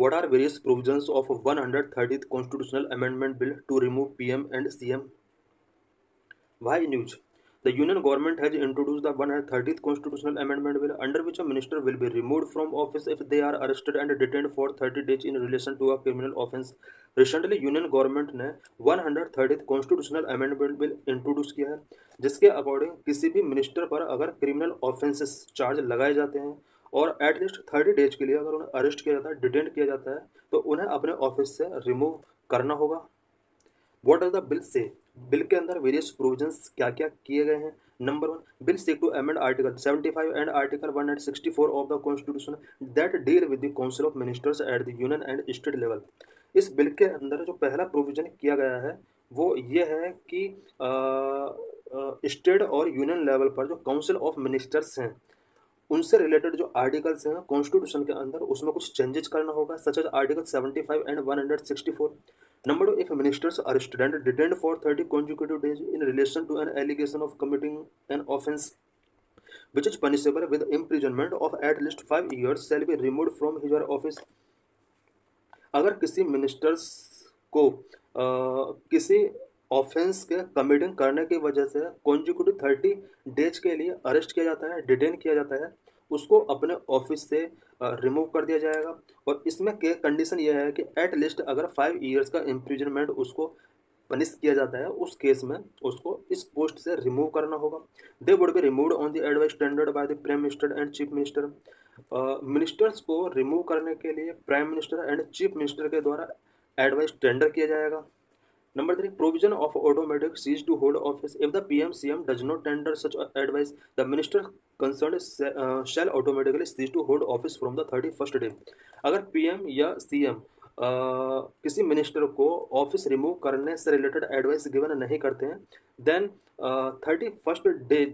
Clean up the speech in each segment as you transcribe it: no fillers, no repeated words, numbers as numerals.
What are various provisions of 130th Constitutional Amendment Bill to remove PM and CM? Why news? The Union government has introduced the 130th Constitutional Amendment Bill, under which a minister will be removed from office if they are arrested and detained for 30 days in relation to a criminal offence. Recently, Union government ने 130th Constitutional Amendment Bill introduce किया है, जिसके according किसी भी minister पर अगर criminal offences charge लगाए जाते हैं और एटलीस्ट 30 डेज के लिए अगर उन्हें अरेस्ट किया जाता है, डिटेन किया जाता है, तो उन्हें अपने ऑफिस से रिमूव करना होगा। What does the bill say? Bill के अंदर वेरियस प्रोविजंस क्या क्या किए गए हैं। Number one, bill seek to amend article 75 and article 164 of the constitution that deal with the council of ministers at the union and state level. इस bill के अंदर जो पहला प्रोविजन किया गया है वो ये है कि स्टेट और यूनियन लेवल पर जो काउंसिल ऑफ मिनिस्टर्स हैं उनसे रिलेटेड जो आर्टिकल्स हैं कॉन्स्टिट्यूशन के अंदर उसमें कुछ चेंजेस करना होगा, such as article 75 and 164। Number two, if ministers are student detained for 30 consecutive days in relation to an allegation of committing an offence which is punishable with imprisonment of at least 5 years shall be removed from his or office। अगर किसी ministers को किसी offence के committing करने की वजह से consecutive 30 days के लिए अरेस्ट किया जाता है, डिटेन किया जाता है, उसको अपने ऑफिस से रिमूव कर दिया जाएगा। और इसमें के कंडीशन यह है कि एट लीस्ट अगर 5 ईयर्स का इम्प्रिजनमेंट उसको पनिश किया जाता है, उस केस में उसको इस पोस्ट से रिमूव करना होगा। They would be removed on the advice tendered by the prime minister and chief minister. Ministers को रिमूव करने के लिए prime minister and chief minister के द्वारा एडवाइस टेंडर किया जाएगा। Number three, provision of automatic cease to hold office. If the PM/CM does not tender such advice, the minister concerned shall automatically cease to hold office from the 31st day। अगर PM या CM किसी minister को office remove करने से related advice given नहीं करते हैं, then 31st day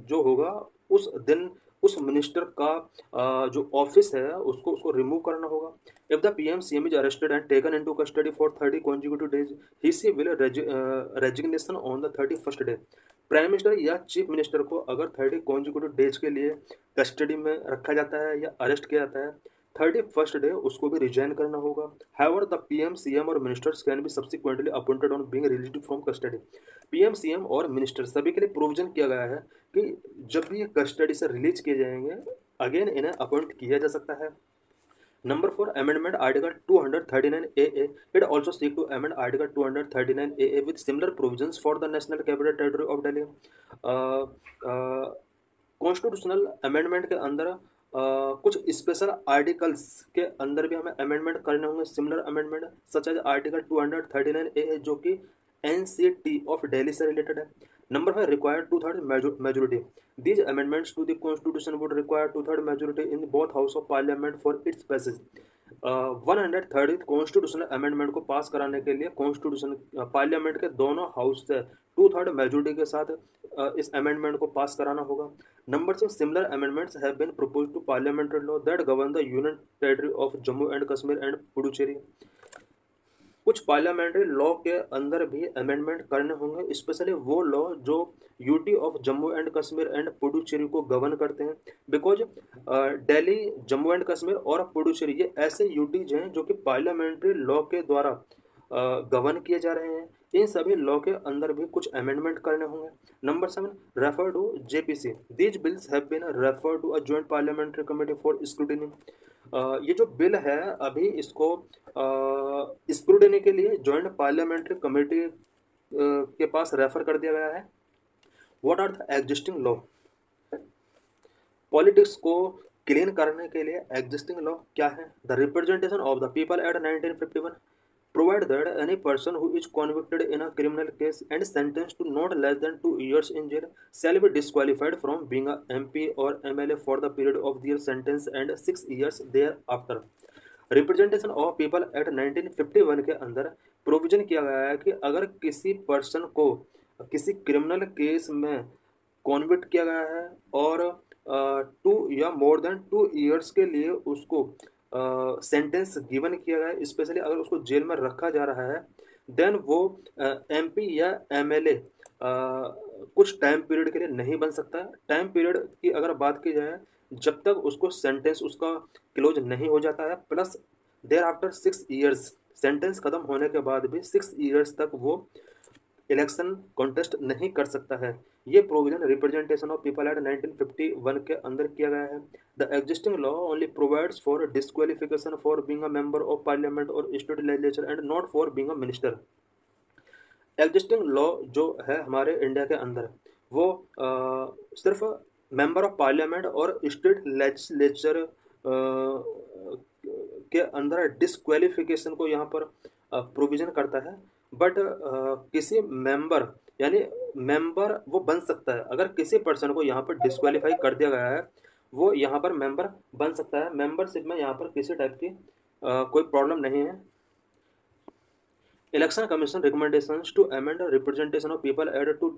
जो होगा उस दिन उस मिनिस्टर का जो ऑफिस है उसको रिमूव करना होगा। If the PM/CM is arrested and taken into custody for 30 consecutive days, he she will resignation on the 31st day. Prime minister या चीफ मिनिस्टर को अगर 30 consecutive डेज के लिए कस्टडी में रखा जाता है या अरेस्ट किया जाता है, 31st डे उसको भी रिजाइन करना होगा। हाउएवर द PM/CM और ministers can be subsequently appointed on being released from custody. PM/CM और मिनिस्टर सभी के लिए प्रोविजन किया गया है कि जब भी ये कस्टडी से रिलीज किए जाएंगे अगेन इन्हें अपॉइंट किया जा सकता है। Number 4, Amendment Article 239AA. It also seeks to amend Article 239AA with similar provisions for the National Capital Territory of Delhi। Constitutional amendment के अंदर कुछ स्पेशल आर्टिकल्स के अंदर भी हमें अमेंडमेंट करने होंगे, similar amendment such as article 239A जो कि NCT ऑफ दिल्ली से रिलेटेड है। Number 5, required 2/3 majority। These amendments to the Constitution would require 2/3 majority in both House of Parliament for its passage। 130th constitutional amendment को पास कराने के लिए constitution parliament के दोनों हाउस से 2/3 मेजोरिटी के साथ इस अमेंडमेंट को पास कराना होगा। Number 6, similar amendments have been proposed to parliamentary law that govern the union territory of Jammu and Kashmir and Puducherry. कुछ पार्लियामेंट्री लॉ के अंदर भी अमेंडमेंट करने होंगे, स्पेशली वो लॉ जो UT of Jammu and Kashmir and Puducherry को गवर्न करते हैं। बिकॉज दिल्ली, जम्मू एंड कश्मीर और पुडुचेरी ये ऐसे यूटीज हैं जो कि पार्लियामेंट्री लॉ के द्वारा गवर्न किए जा रहे हैं। इन सभी लॉ के अंदर भी कुछ अमेंडमेंट करने होंगे। Number 7, refer to JPC। These bills have been refer to a joint parliamentary committee for scrutiny. ये जो बिल है अभी इसको स्क्रूटिनी के लिए जॉइंट पार्लियामेंट्री कमेटी के पास रेफर कर दिया गया है। What are the existing law? Politics को क्लीन करने के लिए एग्जिस्टिंग लॉ क्या है? The representation of the people act 1951 provide that any person who is convicted in a criminal case and sentenced to not less than 2 years in jail shall be disqualified from being a MP or MLA for the period of their sentence and 6 years thereafter। Representation of people act 1951 के अंदर provision किया गया है कि अगर किसी person को किसी क्रिमिनल केस में कॉन्विक्ट किया गया है और 2 या मोर देन 2 ईयर्स के लिए उसको सेंटेंस गिवन किया गया है, स्पेशली अगर उसको जेल में रखा जा रहा है, देन वो MP या MLA कुछ टाइम पीरियड के लिए नहीं बन सकता। टाइम पीरियड की अगर बात की जाए जब तक उसको सेंटेंस उसका क्लोज नहीं हो जाता है, plus thereafter 6 years, sentence खत्म होने के बाद भी 6 ईयर्स तक वो इलेक्शन कॉन्टेस्ट नहीं कर सकता है। ये provision representation of people act 1951 के अंदर किया गया है। The existing law only provides for disqualification for being a member of parliament और state legislature and not for being a minister. Existing law जो है हमारे इंडिया के अंदर वो सिर्फ मेंबर ऑफ पार्लियामेंट और स्टेट लेजिस्लेचर के अंदर डिस्क्वालिफिकेशन को यहाँ पर प्रोविजन करता है। बट किसी मेंबर यानी मेंबर वो बन सकता है, अगर किसी पर्सन को यहाँ पर डिस्क्वालीफाई कर दिया गया है वो यहाँ पर मेंबर बन सकता है। मेंबरशिप में यहाँ पर किसी टाइप की कोई प्रॉब्लम नहीं है। Election commission recommendations to amend representation of people act to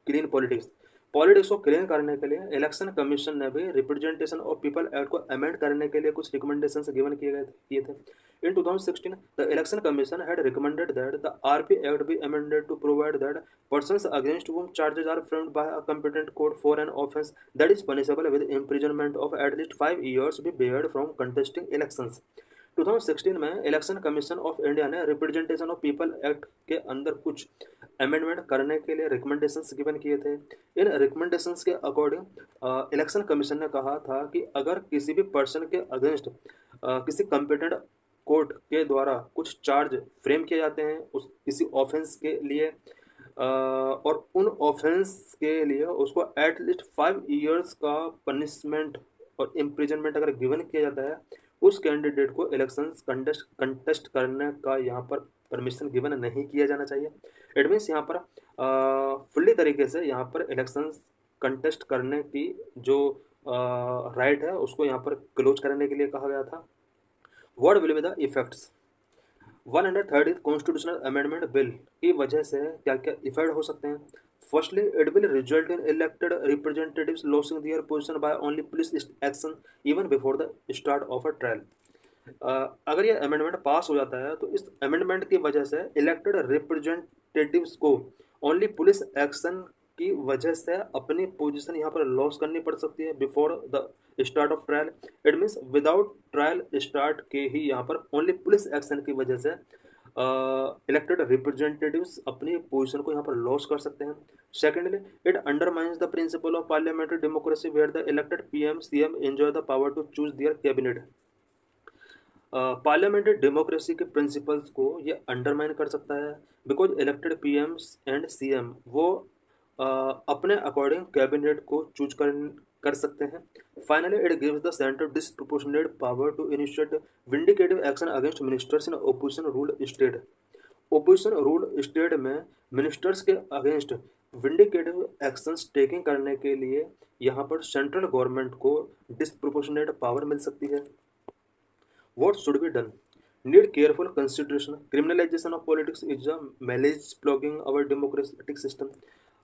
clean politics. Politics को क्लीन करने के लिए इलेक्शन कमीशन ने भी रिप्रेजेंटेशन ऑफ पीपल एक्ट को अमेंड करने के लिए कुछ रिकमेंडेशंस गिवन किए थे। In 2016, the Election Commission had recommended that the RP Act be amended to provide that persons against whom charges are framed by a competent court for an offence that is punishable with imprisonment of at least 5 years be barred from contesting elections. 2016 में election commission of India ने representation of people act के अंदर कुछ amendment करने के लिए recommendations given किए थे। इन रिकमेंडेशंस के अकॉर्डिंग इलेक्शन कमीशन ने कहा था कि अगर किसी भी पर्सन के अगेंस्ट किसी कॉम्पिटेंट कोर्ट के द्वारा कुछ चार्ज फ्रेम किए जाते हैं उस किसी ऑफेंस के लिए और उन ऑफेंस के लिए उसको एटलीस्ट 5 ईयर्स का पनिशमेंट और इम्प्रिजनमेंट अगर गिवन किया जाता है उस कैंडिडेट को इलेक्शंस कंटेस्ट करने का यहाँ पर परमिशन गिवन नहीं किया जाना चाहिए। इट मीन्स यहाँ पर फुल्ली तरीके से यहाँ पर इलेक्शंस कंटेस्ट करने की जो राइट है उसको यहाँ पर क्लोज करने के लिए कहा गया था। What will be the effects? 130 constitutional amendment bill की वजह से क्या क्या इफेक्ट हो सकते हैं? Firstly, it will result in elected representatives losing their position by only police action even before the start of a trial. अगर ये अमेंडमेंट पास हो जाता है तो इस अमेंडमेंट की वजह से इलेक्टेड रिप्रेजेंटेटिव्स को ओनली पुलिस एक्शन की वजह से अपनी पोजीशन यहाँ पर लॉस करनी पड़ सकती है before the start of trial. It means without trial start के ही यहाँ पर ओनली पुलिस एक्शन की वजह से इलेक्टेड रिप्रेजेंटेटिव्स अपनी पोजीशन को यहाँ पर लॉस कर सकते हैं। Secondly, it undermines the principle of parliamentary democracy where the elected PM CM enjoy the power to choose their cabinet. Parliamentary democracy के प्रिंसिपल्स को ये अंडरमाइन कर सकता है because elected PM and CM वो अपने अकॉर्डिंग कैबिनेट को choose कर सकते हैं। Finally, it gives the centre disproportionate power to initiate vindictive action against ministers in opposition rule state. Opposition rule state में मिनिस्टर्स के अगेंस्ट विंडिकेटिव एक्शंस टेकिंग करने के लिए यहाँ पर सेंट्रल गवर्नमेंट को डिसप्रोपोर्शनेट पावर मिल सकती है। What should be done? Need careful consideration. Criminalization of politics is a malicious plugging our democratic system.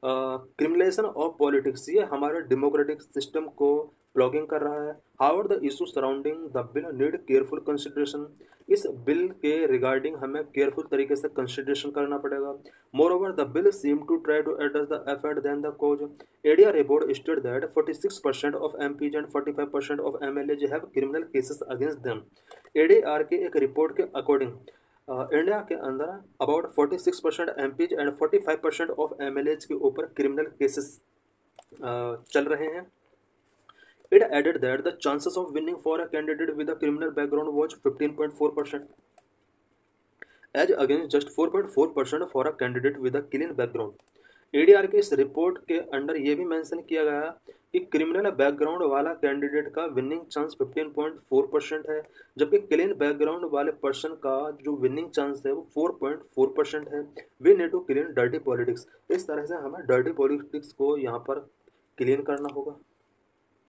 Criminalization of politics ये हमारे डेमोक्रेटिक सिस्टम को ब्लॉगिंग कर रहा है। However the issue surrounding the bill need careful consideration. इस bill के regarding हमें careful तरीके से कंसिडरेशन करना पड़ेगा। Moreover the bill seem to try to address the effect than the cause. ADR report state that 46% of MPs and 45% of MLAs have criminal cases against them. ADR के एक report के according India के अंदर about 46% MPs and 45% of MLAs के ऊपर criminal cases चल रहे हैं। It added that the chances of winning for a candidate with a criminal background was 15.4%, as against just 4.4% for a candidate with a clean background. ADR के इस report के under ये भी मेंशन किया गया कि क्रिमिनल बैकग्राउंड वाला candidate का विनिंग चांस 15.4% है, जबकि क्लीन बैकग्राउंड वाले पर्सन का जो विनिंग चांस है वो 4.4% है। We need to clean dirty politics. इस तरह से हमें डर्टी पॉलिटिक्स को यहाँ पर क्लीन करना होगा।